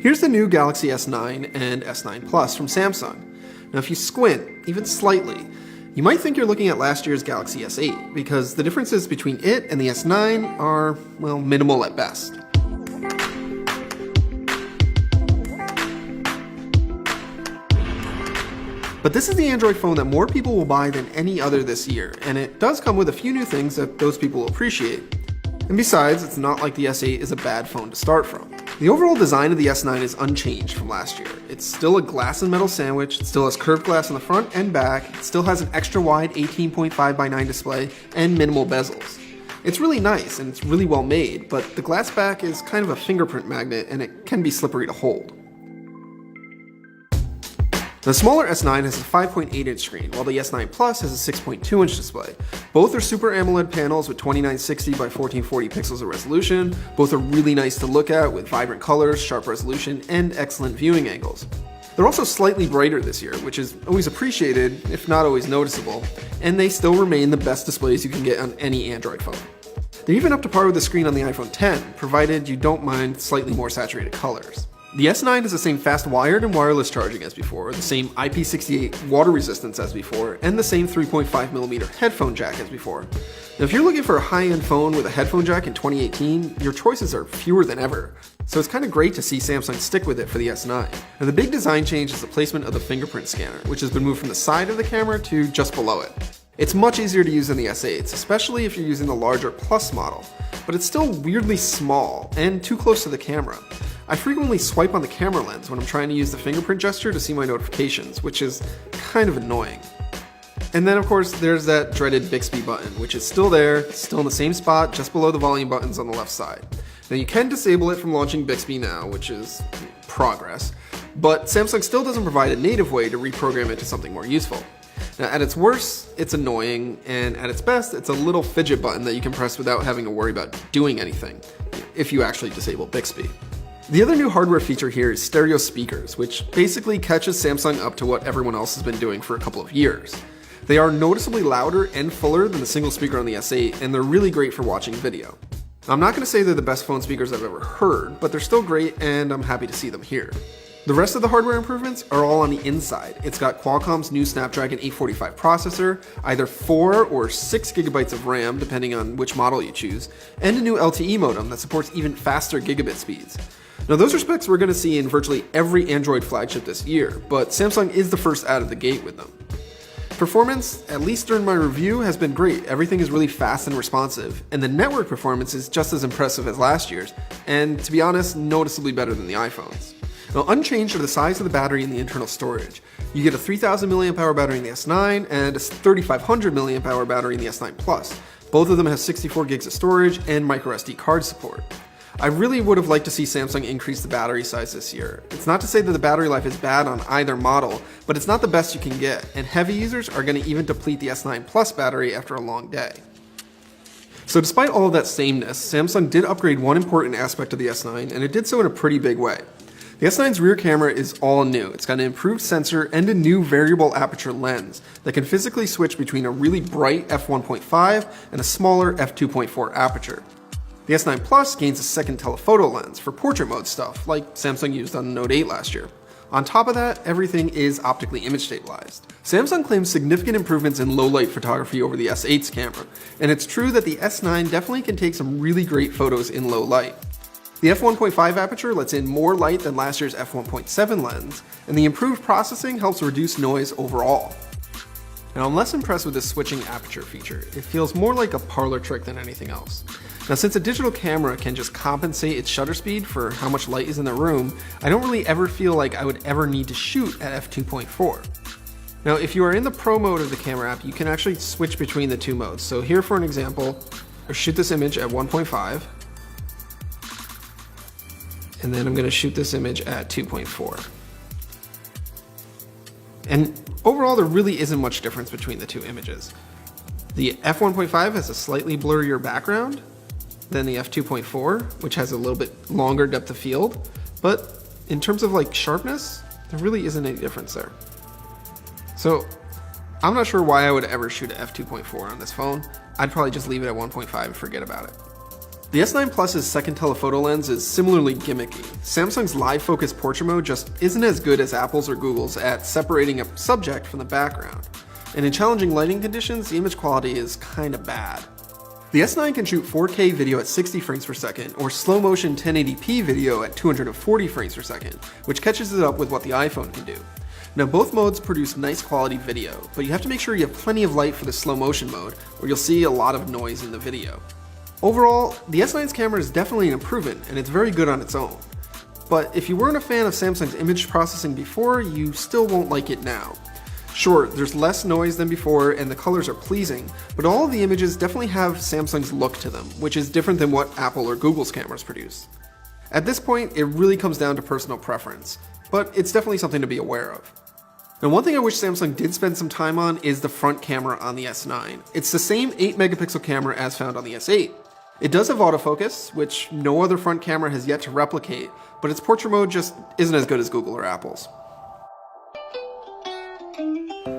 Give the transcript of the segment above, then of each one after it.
Here's the new Galaxy S9 and S9 Plus from Samsung. Now if you squint, even slightly, you might think you're looking at last year's Galaxy S8, because the differences between it and the S9 are, well, minimal at best. But this is the Android phone that more people will buy than any other this year, and it does come with a few new things that those people will appreciate. And besides, it's not like the S8 is a bad phone to start from. The overall design of the S9 is unchanged from last year. It's still a glass and metal sandwich, it still has curved glass on the front and back, it still has an extra wide 18.5x9 display, and minimal bezels. It's really nice and it's really well made, but the glass back is kind of a fingerprint magnet and it can be slippery to hold. The smaller S9 has a 5.8-inch screen, while the S9 Plus has a 6.2-inch display. Both are Super AMOLED panels with 2960 by 1440 pixels of resolution. Both are really nice to look at with vibrant colors, sharp resolution, and excellent viewing angles. They're also slightly brighter this year, which is always appreciated, if not always noticeable, and they still remain the best displays you can get on any Android phone. They're even up to par with the screen on the iPhone X, provided you don't mind slightly more saturated colors. The S9 has the same fast wired and wireless charging as before, the same IP68 water resistance as before, and the same 3.5mm headphone jack as before. Now if you're looking for a high-end phone with a headphone jack in 2018, your choices are fewer than ever. So it's kind of great to see Samsung stick with it for the S9. Now the big design change is the placement of the fingerprint scanner, which has been moved from the side of the camera to just below it. It's much easier to use than the S8s, especially if you're using the larger Plus model, but it's still weirdly small and too close to the camera. I frequently swipe on the camera lens when I'm trying to use the fingerprint gesture to see my notifications, which is kind of annoying. And then of course there's that dreaded Bixby button, which is still there, still in the same spot, just below the volume buttons on the left side. Now you can disable it from launching Bixby now, which is progress, but Samsung still doesn't provide a native way to reprogram it to something more useful. Now at its worst, it's annoying, and at its best, it's a little fidget button that you can press without having to worry about doing anything, if you actually disable Bixby. The other new hardware feature here is stereo speakers, which basically catches Samsung up to what everyone else has been doing for a couple of years. They are noticeably louder and fuller than the single speaker on the S8, and they're really great for watching video. I'm not going to say they're the best phone speakers I've ever heard, but they're still great and I'm happy to see them here. The rest of the hardware improvements are all on the inside. It's got Qualcomm's new Snapdragon 845 processor, either 4 or 6 GB of RAM depending on which model you choose, and a new LTE modem that supports even faster gigabit speeds. Now those are specs we're going to see in virtually every Android flagship this year, but Samsung is the first out of the gate with them. Performance, at least during my review, has been great. Everything is really fast and responsive, and the network performance is just as impressive as last year's, and to be honest, noticeably better than the iPhones. Now unchanged are the size of the battery and the internal storage. You get a 3000 mAh battery in the S9 and a 3500 mAh battery in the S9 Plus. Both of them have 64 gigs of storage and microSD card support. I really would have liked to see Samsung increase the battery size this year. It's not to say that the battery life is bad on either model, but it's not the best you can get, and heavy users are going to even deplete the S9 Plus battery after a long day. So despite all of that sameness, Samsung did upgrade one important aspect of the S9, and it did so in a pretty big way. The S9's rear camera is all new. It's got an improved sensor and a new variable aperture lens that can physically switch between a really bright f1.5 and a smaller f2.4 aperture. The S9 Plus gains a second telephoto lens for portrait mode stuff, like Samsung used on the Note 8 last year. On top of that, everything is optically image stabilized. Samsung claims significant improvements in low-light photography over the S8's camera, and it's true that the S9 definitely can take some really great photos in low light. The f1.5 aperture lets in more light than last year's f1.7 lens, and the improved processing helps reduce noise overall. Now I'm less impressed with this switching aperture feature. It feels more like a parlor trick than anything else. Now since a digital camera can just compensate its shutter speed for how much light is in the room, I don't really ever feel like I would ever need to shoot at f2.4. Now if you are in the Pro mode of the camera app, you can actually switch between the two modes. So here for an example, I shoot this image at 1.5, and then I'm going to shoot this image at 2.4. And overall there really isn't much difference between the two images. The f1.5 has a slightly blurrier background than the f2.4, which has a little bit longer depth of field, but in terms of like sharpness, there really isn't any difference there. So I'm not sure why I would ever shoot at f2.4 on this phone. I'd probably just leave it at 1.5 and forget about it. The S9 Plus's second telephoto lens is similarly gimmicky. Samsung's live focus portrait mode just isn't as good as Apple's or Google's at separating a subject from the background. And in challenging lighting conditions, the image quality is kinda bad. The S9 can shoot 4K video at 60 frames per second, or slow motion 1080p video at 240 frames per second, which catches it up with what the iPhone can do. Now both modes produce nice quality video, but you have to make sure you have plenty of light for the slow motion mode, or you'll see a lot of noise in the video. Overall, the S9's camera is definitely an improvement, and it's very good on its own. But if you weren't a fan of Samsung's image processing before, you still won't like it now. Sure, there's less noise than before and the colors are pleasing, but all of the images definitely have Samsung's look to them, which is different than what Apple or Google's cameras produce. At this point, it really comes down to personal preference, but it's definitely something to be aware of. Now, one thing I wish Samsung did spend some time on is the front camera on the S9. It's the same 8 megapixel camera as found on the S8. It does have autofocus, which no other front camera has yet to replicate, but its portrait mode just isn't as good as Google or Apple's.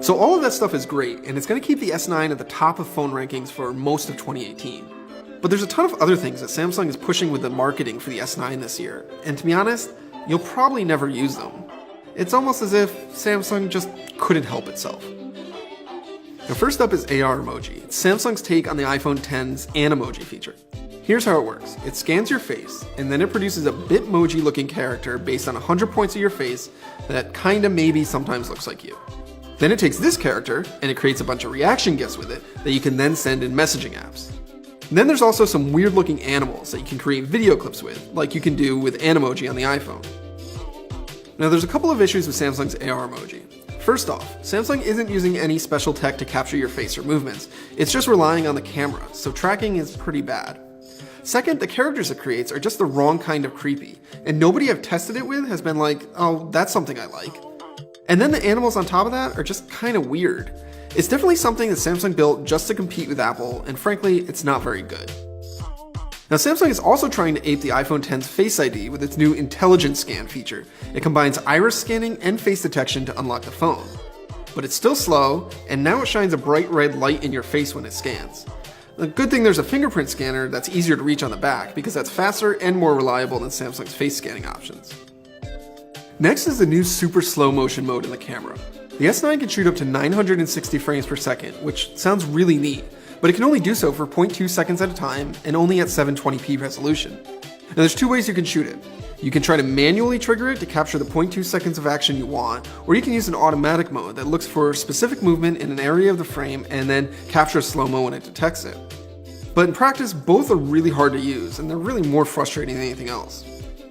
So all of that stuff is great, and it's going to keep the S9 at the top of phone rankings for most of 2018. But there's a ton of other things that Samsung is pushing with the marketing for the S9 this year, and to be honest, you'll probably never use them. It's almost as if Samsung just couldn't help itself. Now first up is AR emoji. It's Samsung's take on the iPhone X's Animoji feature. Here's how it works. It scans your face, and then it produces a Bitmoji looking character based on 100 points of your face that kinda maybe sometimes looks like you. Then it takes this character, and it creates a bunch of reaction GIFs with it that you can then send in messaging apps. And then there's also some weird looking animals that you can create video clips with, like you can do with Animoji on the iPhone. Now there's a couple of issues with Samsung's AR emoji. First off, Samsung isn't using any special tech to capture your face or movements, it's just relying on the camera, so tracking is pretty bad. Second, the characters it creates are just the wrong kind of creepy, and nobody I've tested it with has been like, oh, that's something I like. And then the animals on top of that are just kinda weird. It's definitely something that Samsung built just to compete with Apple, and frankly, it's not very good. Now Samsung is also trying to ape the iPhone X's Face ID with its new Intelligent Scan feature. It combines iris scanning and face detection to unlock the phone. But it's still slow, and now it shines a bright red light in your face when it scans. The good thing there's a fingerprint scanner that's easier to reach on the back, because that's faster and more reliable than Samsung's face scanning options. Next is the new super slow motion mode in the camera. The S9 can shoot up to 960 frames per second, which sounds really neat, but it can only do so for 0.2 seconds at a time and only at 720p resolution. Now there's two ways you can shoot it. You can try to manually trigger it to capture the 0.2 seconds of action you want, or you can use an automatic mode that looks for specific movement in an area of the frame and then captures slow-mo when it detects it. But in practice, both are really hard to use, and they're really more frustrating than anything else.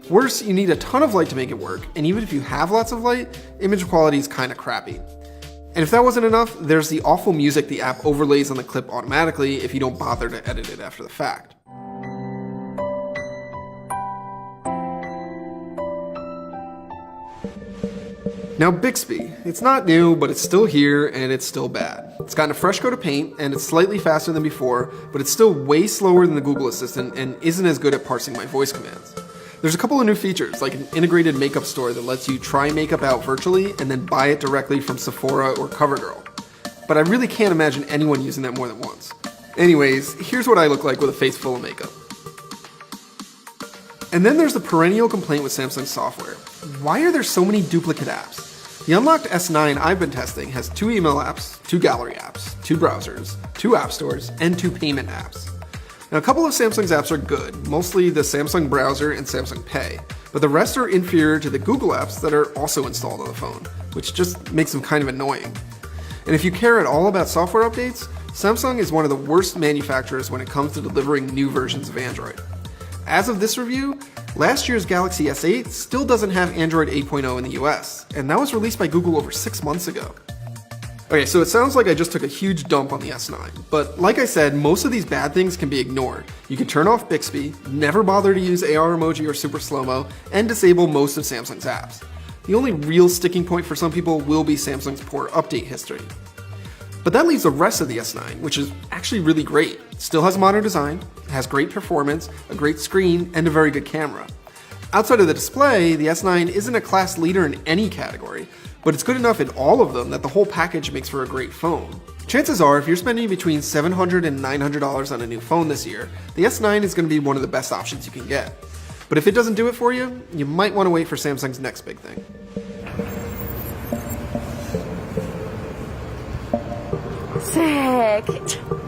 Worse, you need a ton of light to make it work, and even if you have lots of light, image quality is kinda crappy. And if that wasn't enough, there's the awful music the app overlays on the clip automatically if you don't bother to edit it after the fact. Now Bixby. It's not new, but it's still here, and it's still bad. It's gotten a fresh coat of paint, and it's slightly faster than before, but it's still way slower than the Google Assistant and isn't as good at parsing my voice commands. There's a couple of new features, like an integrated makeup store that lets you try makeup out virtually and then buy it directly from Sephora or CoverGirl. But I really can't imagine anyone using that more than once. Anyways, here's what I look like with a face full of makeup. And then there's the perennial complaint with Samsung software. Why are there so many duplicate apps? The unlocked S9 I've been testing has 2 email apps, 2 gallery apps, 2 browsers, 2 app stores, and 2 payment apps. Now a couple of Samsung's apps are good, mostly the Samsung Browser and Samsung Pay, but the rest are inferior to the Google apps that are also installed on the phone, which just makes them kind of annoying. And if you care at all about software updates, Samsung is one of the worst manufacturers when it comes to delivering new versions of Android. As of this review, last year's Galaxy S8 still doesn't have Android 8.0 in the US, and that was released by Google over 6 months ago. Okay, so it sounds like I just took a huge dump on the S9, but like I said, most of these bad things can be ignored. You can turn off Bixby, never bother to use AR emoji or super slow-mo, and disable most of Samsung's apps. The only real sticking point for some people will be Samsung's poor update history. But that leaves the rest of the S9, which is actually really great. It still has a modern design, has great performance, a great screen, and a very good camera. Outside of the display, the S9 isn't a class leader in any category, but it's good enough in all of them that the whole package makes for a great phone. Chances are, if you're spending between $700 and $900 on a new phone this year, the S9 is going to be one of the best options you can get. But if it doesn't do it for you, you might want to wait for Samsung's next big thing. Sick.